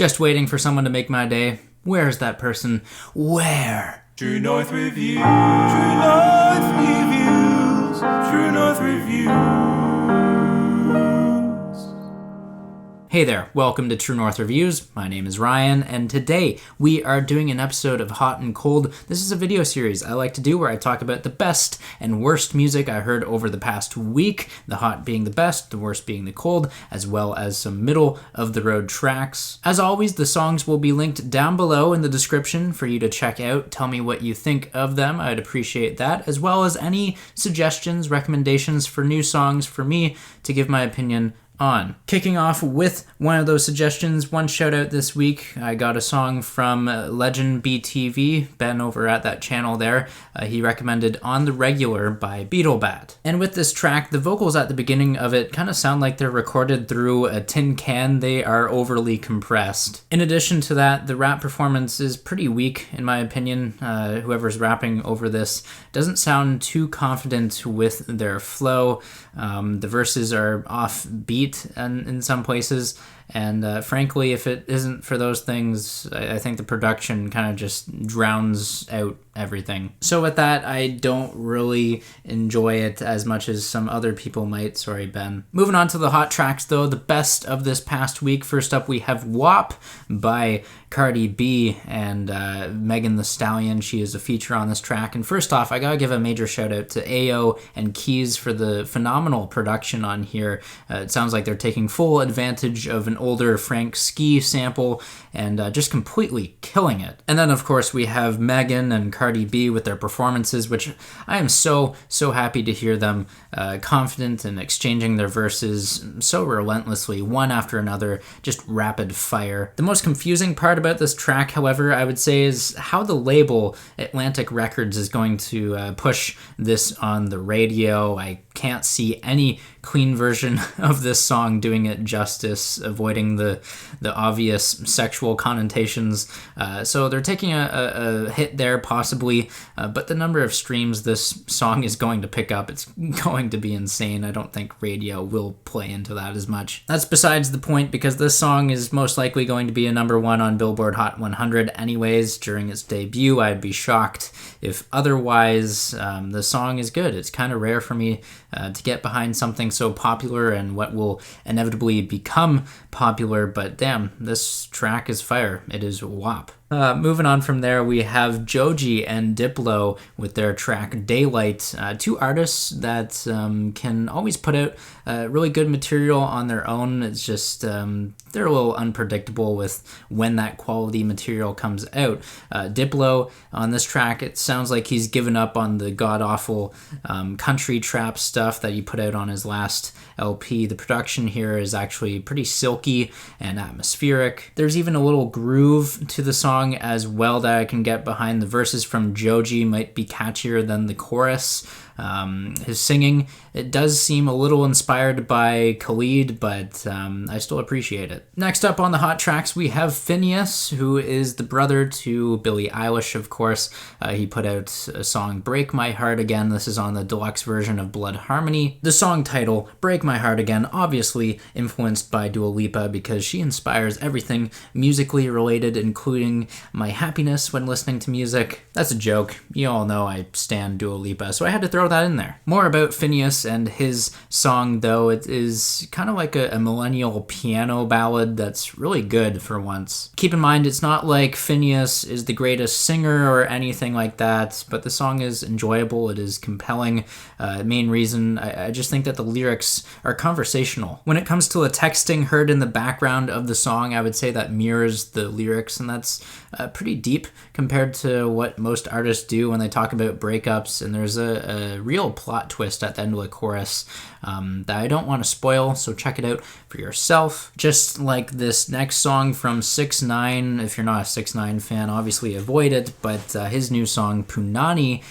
Just waiting for someone to make my day. Where's that person? Where? True North Reviews. True North Reviews. True North Reviews. Hey there, welcome to True North Reviews. My name is Ryan, and today we are doing an episode of Hot and Cold. This is a video series I like to do where I talk about the best and worst music I heard over the past week, the hot being the best, the worst being the cold, as well as some middle-of-the-road tracks. As always, the songs will be linked down below in the description for you to check out. Tell me what you think of them. I'd appreciate that, as well as any suggestions, recommendations for new songs for me to give my opinion on. Kicking off with one of those suggestions, one shout out this week. I got a song from Legend BTV, Ben over at that channel there. He recommended On the Regular by Beetlebat. And with this track, the vocals at the beginning of it kind of sound like they're recorded through a tin can. They are overly compressed. In addition to that, the rap performance is pretty weak in my opinion. Whoever's rapping over this doesn't sound too confident with their flow. The verses are offbeat in some places, and frankly, if it isn't for those things, I think the production kind of just drowns out everything. So with that, I don't really enjoy it as much as some other people might. Sorry, Ben. Moving on to the hot tracks, though, the best of this past week. First up, we have WAP by Cardi B and Megan Thee Stallion. She is a feature on this track. And first off, I gotta give a major shout out to Ayo and Keys for the phenomenal production on here. It sounds like they're taking full advantage of an older Frank Ski sample and just completely killing it. And then, of course, we have Megan and Cardi B with their performances, which I am so happy to hear them confident and exchanging their verses so relentlessly, one after another, just rapid fire. The most confusing part about this track, however, I would say is how the label Atlantic Records is going to push this on the radio. I can't see any clean version of this song doing it justice, avoiding the obvious sexual connotations. So they're taking a hit there, possibly, but the number of streams this song is going to pick up, it's going to be insane. I don't think radio will play into that as much. That's besides the point, because this song is most likely going to be a number one on Billboard Hot 100 anyways during its debut. I'd be shocked if otherwise. The song is good. It's kind of rare for me to get behind something so popular and what will inevitably become popular, but damn, this track is fire. It is WAP. Moving on from there, we have Joji and Diplo with their track Daylight, two artists that can always put out really good material on their own. It's just they're a little unpredictable with when that quality material comes out. Diplo on this track, it sounds like he's given up on the god-awful country trap stuff that he put out on his last LP. The production here is actually pretty silky and atmospheric. There's even a little groove to the song as well that I can get behind. The verses from Joji might be catchier than the chorus. His singing, it does seem a little inspired by Khalid, but I still appreciate it. Next up on the hot tracks, we have Phineas, who is the brother to Billie Eilish, of course. He put out a song, Break My Heart Again. This is on the deluxe version of Blood Harmony. The song title, Break My Heart Again, obviously influenced by Dua Lipa because she inspires everything musically related, including my happiness when listening to music. That's a joke. You all know I stan Dua Lipa, so I had to throw that in there. More about Phineas and his song, though. It is kind of like a millennial piano ballad that's really good for once. Keep in mind, it's not like Phineas is the greatest singer or anything like that, but the song is enjoyable. It is compelling. Main reason, I just think that the lyrics are conversational. When it comes to the texting heard in the background of the song, I would say that mirrors the lyrics, and that's pretty deep compared to what most artists do when they talk about breakups. And there's a real plot twist at the end of the chorus that I don't want to spoil, so check it out for yourself. Just like this next song from 6ix9ine, if you're not a 6ix9ine fan, obviously avoid it, but his new song Punani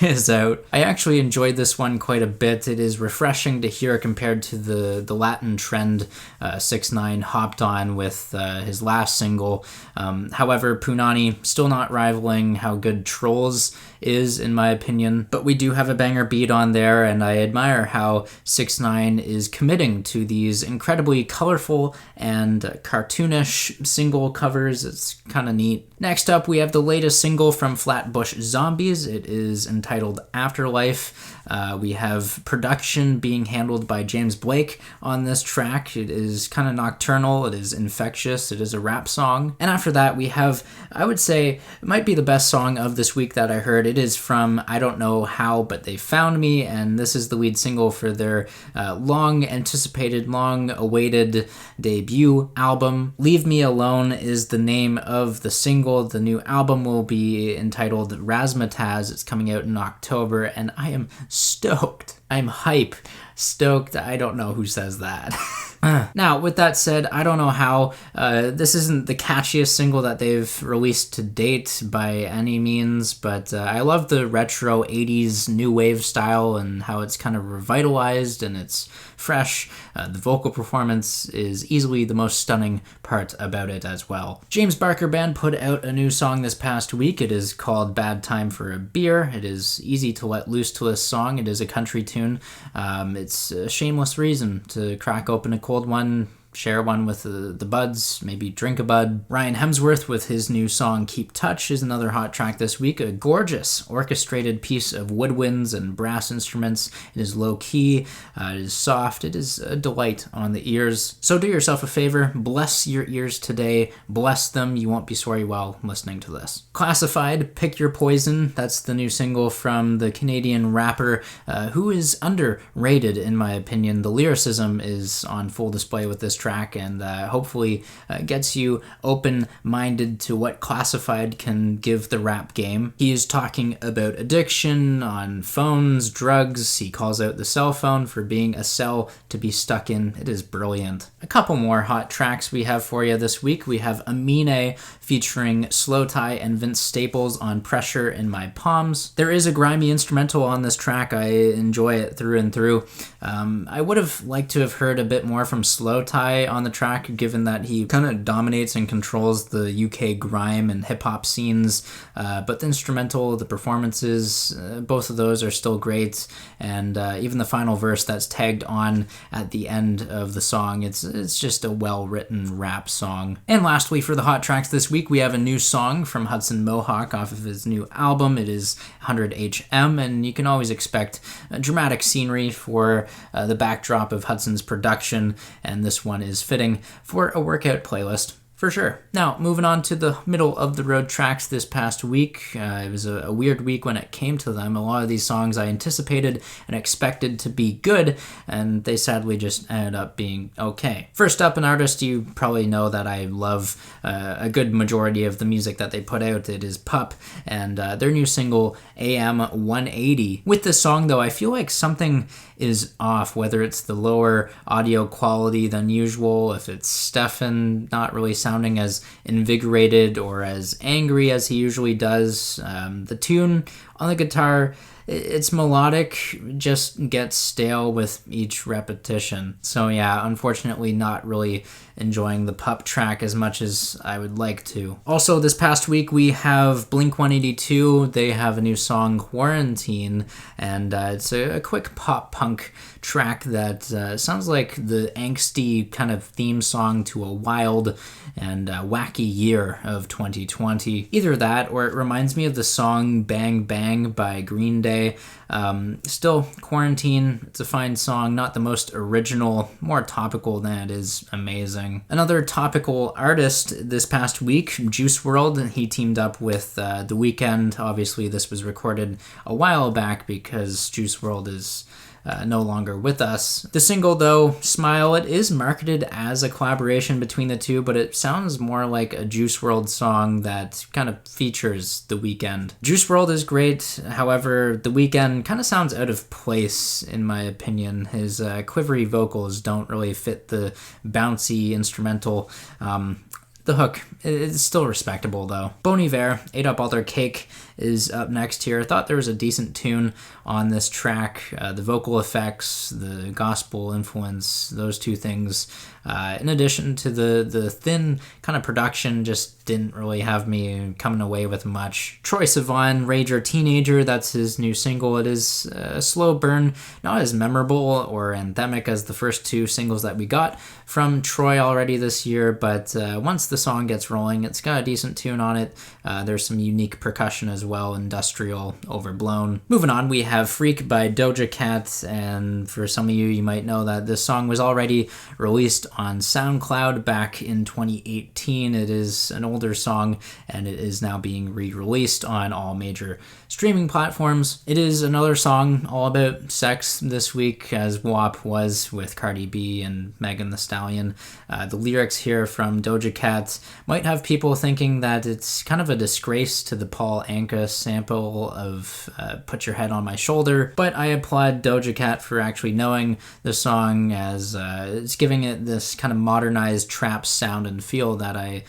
is out. I actually enjoyed this one quite a bit. It is refreshing to hear compared to the Latin trend 6ix9ine hopped on with his last single. However, Punani still not rivaling how good Trolls is, in my opinion, but we do have a banger beat on there, and I admire how 6ix9ine is committing to these incredibly colorful and cartoonish single covers. It's kind of neat. Next up, we have the latest single from Flatbush Zombies. It is entitled Afterlife. We have production being handled by James Blake on this track. It is kind of nocturnal, it is infectious, it is a rap song. And after that, we have, I would say, it might be the best song of this week that I heard. It is from I Don't Know How, But They Found Me, and this is the lead single for their long-anticipated, long-awaited debut album. Leave Me Alone is the name of the single. The new album will be entitled Razzmatazz. It's coming out in October, and I am stoked. I'm hype. Stoked. I don't know who says that. Now, with that said, I don't know how. This isn't the catchiest single that they've released to date by any means, but I love the retro 80s new wave style and how it's kind of revitalized and it's fresh. The vocal performance is easily the most stunning part about it as well. James Barker Band put out a new song this past week. It is called Bad Time for a Beer. It is easy to let loose to this song. It is a country tune. It's a shameless reason to crack open a cold one, share one with the buds, maybe drink a bud. Ryan Hemsworth with his new song Keep Touch is another hot track this week. A gorgeous orchestrated piece of woodwinds and brass instruments. It is low-key, it is soft, it is a delight on the ears. So do yourself a favor, bless your ears today, bless them, you won't be sorry while listening to this. Classified, Pick Your Poison, that's the new single from the Canadian rapper who is underrated in my opinion. The lyricism is on full display with this track and hopefully gets you open-minded to what Classified can give the rap game. He is talking about addiction on phones, drugs. He calls out the cell phone for being a cell to be stuck in. It is brilliant. A couple more hot tracks we have for you this week. We have Aminé featuring slowthai and Vince Staples on Pressure in My Palms. There is a grimy instrumental on this track. I enjoy it through and through. I would have liked to have heard a bit more from slowthai on the track, given that he kind of dominates and controls the UK grime and hip-hop scenes, but the instrumental, the performances, both of those are still great, and even the final verse that's tagged on at the end of the song, it's just a well-written rap song. And lastly, for the hot tracks this week, we have a new song from Hudson Mohawke off of his new album. It is 100HM, and you can always expect dramatic scenery for the backdrop of Hudson's production, and this one is fitting for a workout playlist for sure. Now, moving on to the middle of the road tracks this past week. It was a weird week when it came to them. A lot of these songs I anticipated and expected to be good, and they sadly just ended up being okay. First up, an artist you probably know that I love a good majority of the music that they put out. It is Pup, and their new single, AM 180. With this song, though, I feel like something is off, whether it's the lower audio quality than usual, if it's Stefan not really sounding as invigorated or as angry as he usually does. The tune on the guitar, it's melodic, just gets stale with each repetition. So yeah, unfortunately not really enjoying the Pup track as much as I would like to. Also, this past week we have Blink-182. They have a new song, Quarantine, and it's a quick pop-punk track that sounds like the angsty kind of theme song to a wild and wacky year of 2020. Either that, or it reminds me of the song Bang Bang by Green Day. Still, Quarantine, it's a fine song, not the most original, more topical than it is amazing. Another topical artist this past week, Juice WRLD, he teamed up with The Weeknd. Obviously, this was recorded a while back because Juice WRLD is no longer with us. The single, though, Smile, it is marketed as a collaboration between the two, but it sounds more like a Juice WRLD song that kind of features The Weeknd. Juice WRLD is great, however, The Weeknd kind of sounds out of place, in my opinion. His quivery vocals don't really fit the bouncy instrumental. The hook is still respectable though. Bon Iver, Ate Up All Their Cake, is up next here. I thought there was a decent tune on this track. The vocal effects, the gospel influence, those two things, in addition to the thin kind of production, just didn't really have me coming away with much. Troye Sivan, Rager Teenager, that's his new single. It is a slow burn, not as memorable or anthemic as the first two singles that we got from Troye already this year, but once the song gets rolling, it's got a decent tune on it. There's some unique percussion as well, industrial, overblown. Moving on, we have Freak by Doja Cat, and for some of you, you might know that this song was already released on SoundCloud back in 2018. It is an older song, and it is now being re-released on all major streaming platforms. It is another song all about sex this week, as WAP was with Cardi B and Megan Thee Stallion. The lyrics here from Doja Cat might have people thinking that it's kind of a disgrace to the Paul Anka sample of Put Your Head on My Shoulder, but I applaud Doja Cat for actually knowing the song, as it's giving it this kind of modernized trap sound and feel that I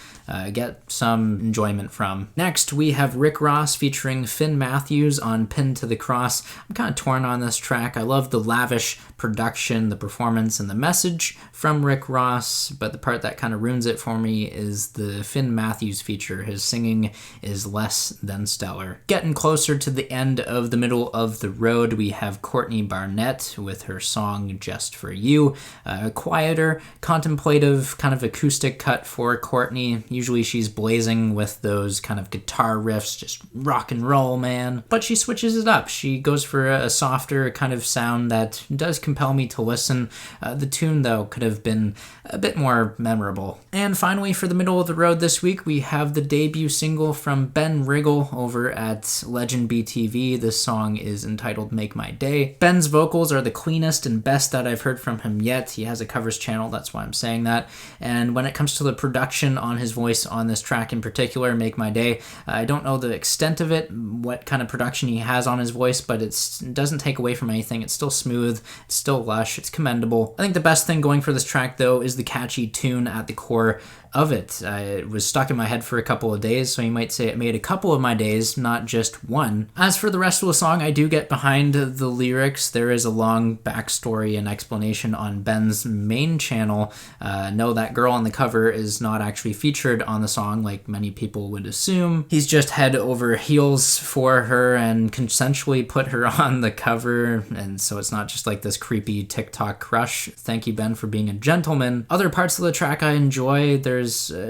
get some enjoyment from. Next, we have Rick Ross featuring Finn Matthews on Pinned to the Cross. I'm kind of torn on this track. I love the lavish production, the performance, and the message from Rick Ross, but the part that kind of ruins it for me is the Finn Matthews feature. His singing is less than stellar. Getting closer to the end of the middle of the road, we have Courtney Barnett with her song Just For You. A quieter, contemplative, kind of acoustic cut for Courtney. Usually she's blazing with those kind of guitar riffs, just rock and roll, man. But she switches it up. She goes for a softer kind of sound that does compel me to listen. The tune, though, could have been a bit more memorable. And finally, for the middle of the road this week, we have the debut single from Ben Riggle over at Legend BTV. This song is entitled Make My Day. Ben's vocals are the cleanest and best that I've heard from him yet. He has a covers channel, that's why I'm saying that. And when it comes to the production on his voice on this track in particular, Make My Day, I don't know the extent of it, what kind of production he has on his voice, but it doesn't take away from anything. It's still smooth, it's still lush, it's commendable. I think the best thing going for this track, though, is the catchy tune at the core of it. It was stuck in my head for a couple of days, so you might say it made a couple of my days, not just one. As for the rest of the song, I do get behind the lyrics. There is a long backstory and explanation on Ben's main channel. No, that girl on the cover is not actually featured on the song like many people would assume. He's just head over heels for her and consensually put her on the cover, and so it's not just like this creepy TikTok crush. Thank you, Ben, for being a gentleman. Other parts of the track I enjoy. There's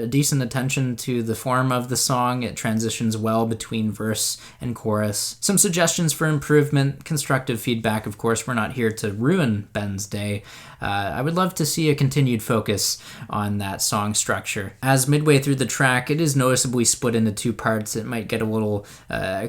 decent attention to the form of the song. It transitions well between verse and chorus. Some suggestions for improvement, constructive feedback, of course. We're not here to ruin Ben's day. I would love to see a continued focus on that song structure. As midway through the track, it is noticeably split into two parts. It might get a little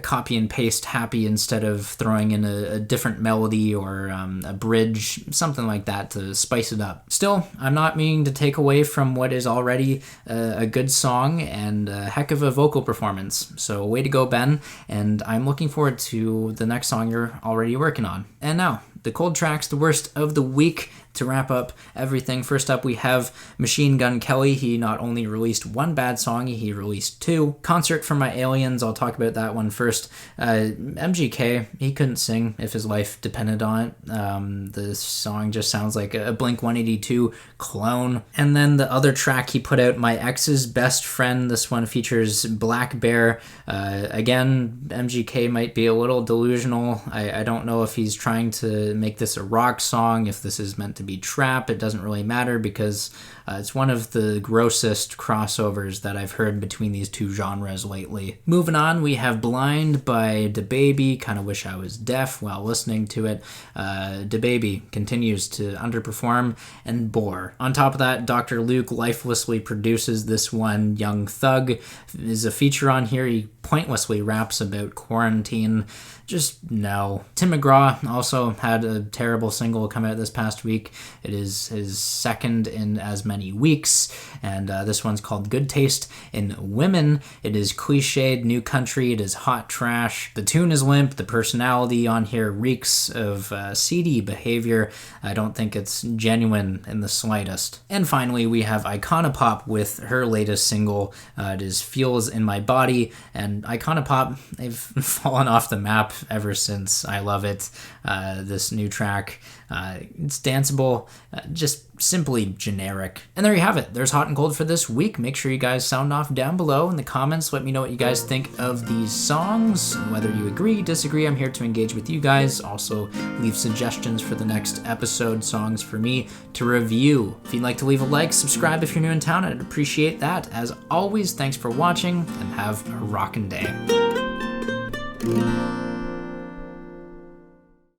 copy and paste happy instead of throwing in a different melody or a bridge, something like that to spice it up. Still, I'm not meaning to take away from what is already a good song and a heck of a vocal performance. So way to go, Ben, and I'm looking forward to the next song you're already working on. And now, the cold tracks, the worst of the week. To wrap up everything, first up we have Machine Gun Kelly. He not only released one bad song, he released two. Concert for My Aliens, I'll talk about that one first. MGK, he couldn't sing if his life depended on it. The song just sounds like a Blink-182 clone. And then the other track he put out, My Ex's Best Friend. This one features Black Bear. Again, MGK might be a little delusional. I don't know if he's trying to make this a rock song, if this is meant to be trap. It doesn't really matter because it's one of the grossest crossovers that I've heard between these two genres lately. Moving on, we have Blind by DaBaby. Kind of wish I was deaf while listening to it. DaBaby continues to underperform and bore. On top of that, Dr. Luke lifelessly produces this one. Young Thug is a feature on here. He pointlessly raps about quarantine. Just no. Tim McGraw also had a terrible single come out this past week. It is his second in as many weeks, and this one's called Good Taste in Women. It is cliched new country. It is hot trash. The tune is limp. The personality on here reeks of seedy behavior. I don't think it's genuine in the slightest. And finally, we have Iconopop with her latest single. It is Feels in My Body, and Iconopop, they've fallen off the map ever since. I love it. This new track, it's danceable, just simply generic. And there you have it. There's Hot and Cold for this week. Make sure you guys sound off down below in the comments. Let me know what you guys think of these songs, whether you agree, disagree. I'm here to engage with you guys. Also, leave suggestions for the next episode, songs for me to review. If you'd like to leave a like, subscribe if you're new in town, I'd appreciate that. As always, thanks for watching, and have a rockin' day.